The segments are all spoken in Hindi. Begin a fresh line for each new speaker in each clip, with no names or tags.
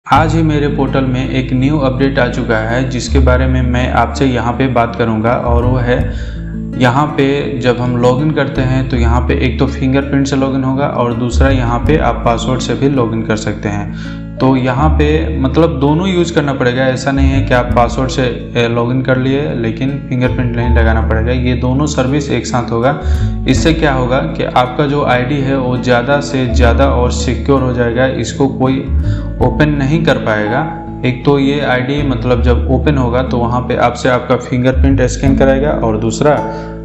आज ही मेरे पोर्टल में एक न्यू अपडेट आ चुका है जिसके बारे में मैं आपसे यहाँ पे बात करूँगा और वो है यहाँ पे जब हम लॉगिन करते हैं तो यहाँ पे एक तो फिंगरप्रिंट से लॉगिन होगा और दूसरा यहाँ पे आप पासवर्ड से भी लॉगिन कर सकते हैं। तो यहाँ पे मतलब दोनों यूज़ करना पड़ेगा, ऐसा नहीं है कि आप पासवर्ड से लॉगिन कर लिए लेकिन फिंगरप्रिंट नहीं लगाना पड़ेगा। ये दोनों सर्विस एक साथ होगा। इससे क्या होगा कि आपका जो आईडी है वो ज़्यादा से ज़्यादा और सिक्योर हो जाएगा, इसको कोई ओपन नहीं कर पाएगा। एक तो ये आईडी मतलब जब ओपन होगा तो वहाँ पे आपसे आपका फिंगरप्रिंट स्कैन कराएगा और दूसरा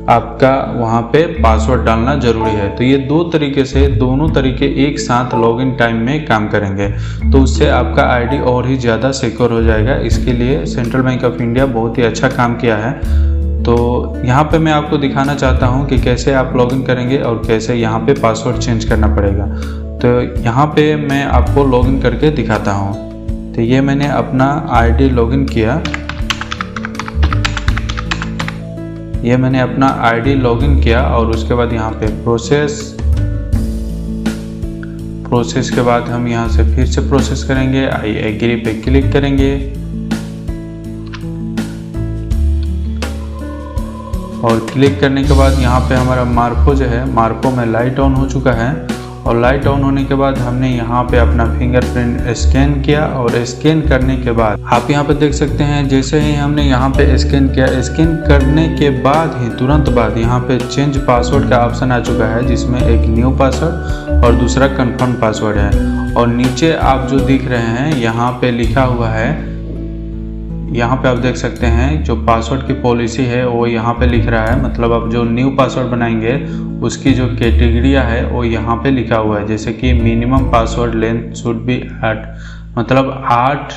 आपका वहाँ पे पासवर्ड डालना ज़रूरी है। तो ये दो तरीके से दोनों तरीके एक साथ लॉगिन टाइम में काम करेंगे, तो उससे आपका आईडी और ही ज़्यादा सिक्योर हो जाएगा। इसके लिए सेंट्रल बैंक ऑफ इंडिया बहुत ही अच्छा काम किया है। तो यहाँ पे मैं आपको दिखाना चाहता हूँ कि कैसे आप लॉगिन करेंगे और कैसे यहाँ पे पासवर्ड चेंज करना पड़ेगा। तो यहाँ पे मैं आपको लॉगिन करके दिखाता हूँ। तो ये मैंने अपना आईडी लॉगिन किया, ये मैंने अपना आईडी लॉगिन किया और उसके बाद यहाँ पे प्रोसेस के बाद हम यहाँ से फिर से प्रोसेस करेंगे। आई एग्री पे क्लिक करेंगे और क्लिक करने के बाद यहाँ पे हमारा मार्को जो है, मार्को में लाइट ऑन हो चुका है और लाइट ऑन होने के बाद हमने यहाँ पे अपना फिंगरप्रिंट स्कैन किया और स्कैन करने के बाद आप यहाँ पे देख सकते हैं जैसे ही हमने यहाँ पे स्कैन किया, स्कैन करने के बाद ही तुरंत बाद यहाँ पे चेंज पासवर्ड का ऑप्शन आ चुका है जिसमें एक न्यू पासवर्ड और दूसरा कंफर्म पासवर्ड है। और नीचे आप जो दिख रहे हैं यहाँ पे लिखा हुआ है, यहाँ पे आप देख सकते हैं जो पासवर्ड की पॉलिसी है वो यहाँ पे लिख रहा है। मतलब आप जो न्यू पासवर्ड बनाएंगे उसकी जो कैटेगरिया है वो यहाँ पे लिखा हुआ है, जैसे कि minimum password length should be 8, मतलब 8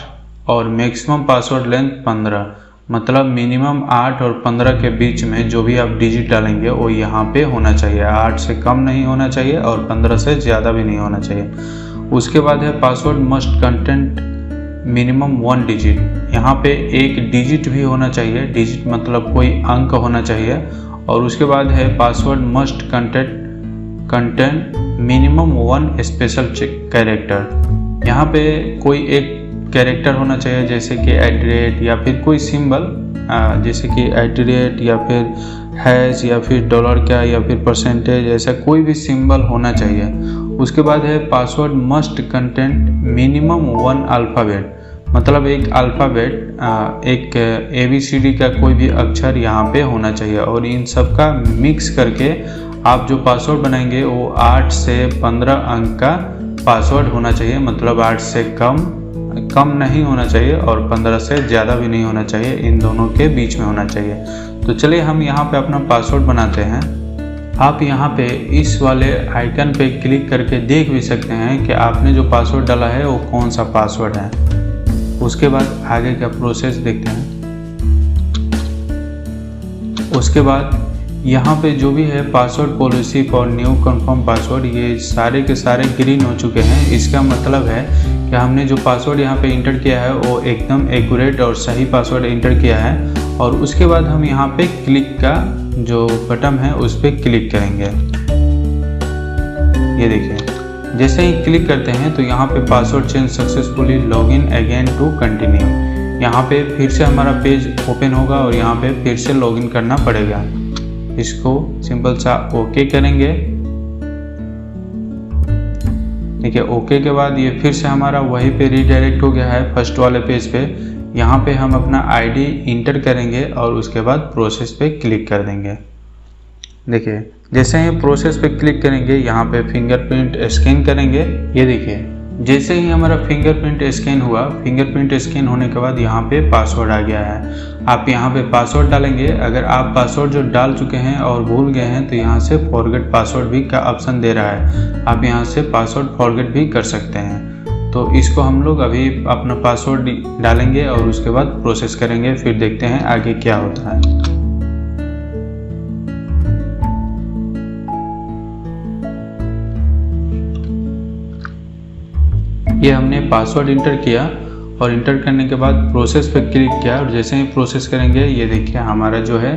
और मैक्सिमम पासवर्ड लेंथ 15, मतलब मिनिमम 8 और 15 के बीच में जो भी आप डिजिट डालेंगे वो यहाँ पे होना चाहिए। 8 से कम नहीं होना चाहिए और 15 से ज़्यादा भी नहीं होना चाहिए। उसके बाद है password must content minimum 1 digit, यहाँ पे एक डिजिट भी होना चाहिए, डिजिट मतलब कोई अंक होना चाहिए। और उसके बाद है password must content minimum 1 special character, यहाँ पे कोई एक कैरेक्टर होना चाहिए जैसे कि @ या फिर कोई सिंबल, जैसे कि @ या फिर हैश या फिर डॉलर का या फिर %, ऐसा कोई भी सिंबल होना चाहिए। उसके बाद है password must content minimum 1 alphabet, मतलब एक अल्फ़ाबेट, एक ABCD का कोई भी अक्षर यहाँ पे होना चाहिए। और इन सब का मिक्स करके आप जो पासवर्ड बनाएंगे वो 8 से 15 अंक का पासवर्ड होना चाहिए, मतलब 8 से कम नहीं होना चाहिए और 15 से ज़्यादा भी नहीं होना चाहिए, इन दोनों के बीच में होना चाहिए। तो चलिए हम यहाँ पे अपना पासवर्ड बनाते हैं। आप यहाँ पे इस वाले आइकन पे क्लिक करके देख भी सकते हैं कि आपने जो पासवर्ड डाला है वो कौन सा पासवर्ड है। उसके बाद आगे का प्रोसेस देखते हैं। उसके बाद यहाँ पे जो भी है password policy for new confirm password, ये सारे के सारे ग्रीन हो चुके हैं। इसका मतलब है कि हमने जो पासवर्ड यहाँ पे इंटर किया है वो एकदम एक्यूरेट और सही पासवर्ड इंटर किया है। और उसके बाद हम यहाँ पे क्लिक का जो बटन है उस पर क्लिक करेंगे। ये देखिए जैसे ही क्लिक करते हैं तो यहाँ पे password change successfully, login again to continue, यहाँ पे फिर से हमारा पेज ओपन होगा और यहाँ पे फिर से लॉगिन करना पड़ेगा। इसको सिंपल सा ओके करेंगे। देखिए ओके के बाद ये फिर से हमारा वहीं पे रीडायरेक्ट हो गया है फर्स्ट वाले पेज पे। यहाँ पे हम अपना आईडी इंटर करेंगे और उसके बाद प्रोसेस पे क्लिक कर देंगे। देखिए जैसे ही प्रोसेस पे क्लिक करेंगे यहाँ पे फिंगरप्रिंट स्कैन करेंगे। ये देखिए जैसे ही हमारा फिंगरप्रिंट स्कैन हुआ, फिंगरप्रिंट स्कैन होने के बाद यहाँ पे पासवर्ड आ गया है। आप यहाँ पे पासवर्ड डालेंगे। अगर आप पासवर्ड जो डाल चुके हैं और भूल गए हैं तो यहाँ से फॉरगेट पासवर्ड भी का ऑप्शन दे रहा है, आप यहाँ से पासवर्ड फॉरगेट भी कर सकते हैं। तो इसको हम लोग अभी अपना पासवर्ड डालेंगे और उसके बाद प्रोसेस करेंगे, फिर देखते हैं आगे क्या होता है। ये हमने पासवर्ड इंटर किया और इंटर करने के बाद प्रोसेस पे क्लिक किया और जैसे ही प्रोसेस करेंगे ये देखिए हमारा जो है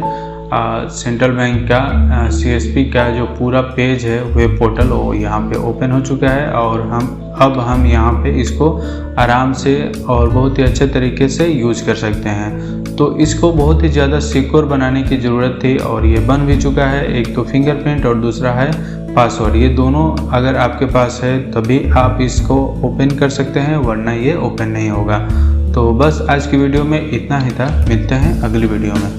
सेंट्रल बैंक का CSP का जो पूरा पेज है वेब पोर्टल वो यहाँ पे ओपन हो चुका है और अब हम यहाँ पे इसको आराम से और बहुत ही अच्छे तरीके से यूज कर सकते हैं। तो इसको बहुत ही ज़्यादा सिक्योर बनाने की ज़रूरत थी और ये बन भी चुका है। एक तो फिंगरप्रिंट और दूसरा है पासवर्ड, ये दोनों अगर आपके पास है तभी आप इसको ओपन कर सकते हैं, वरना ये ओपन नहीं होगा। तो बस आज की वीडियो में इतना ही था, मिलते हैं अगली वीडियो में।